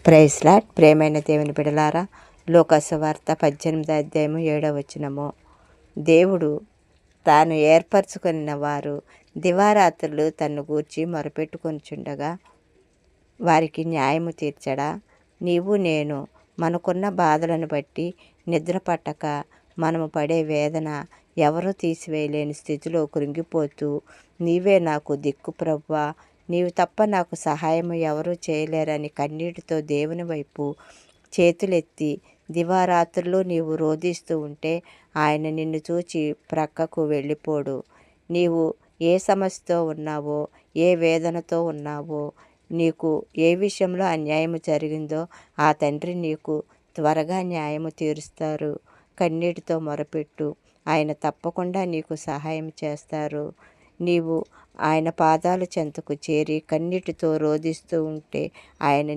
Praise lord. ప్రేమైన దేవుని బిడలారా, లూకాసు వార్త 18వ అధ్యాయము 7వ వచనము. దేవుడు తాను ఏర్పరచుకున్న వారు దివారాత్రులు తన్ను గూర్చి మొరపెట్టుకొనిచుండగా వారికి న్యాయము తీర్చడా? నీవు నేను మనకున్న బాధలను బట్టి నిద్ర పట్టక మనము పడే వేదన ఎవరూ తీసివేయలేని స్థితిలో కృంగిపోతూ, నీవే నాకు దిక్కు ప్రభువా, నీవు తప్ప నాకు సహాయము ఎవరూ చేయలేరని కన్నీటితో దేవుని వైపు చేతులెత్తి దివారాత్రులు నీవు రోధిస్తూ ఉంటే ఆయన నిన్ను చూచి ప్రక్కకు వెళ్ళిపోడు. నీవు ఏ సమస్యతో ఉన్నావో, ఏ వేదనతో ఉన్నావో, నీకు ఏ విషయంలో అన్యాయం జరిగిందో ఆ తండ్రి నీకు త్వరగా న్యాయము తీరుస్తారు. కన్నీటితో మొరపెట్టు, ఆయన తప్పకుండా నీకు సహాయం చేస్తారు. నీవు ఆయన పాదాల చెంతకు చేరి కన్నీటితో రోధిస్తూ ఉంటే ఆయన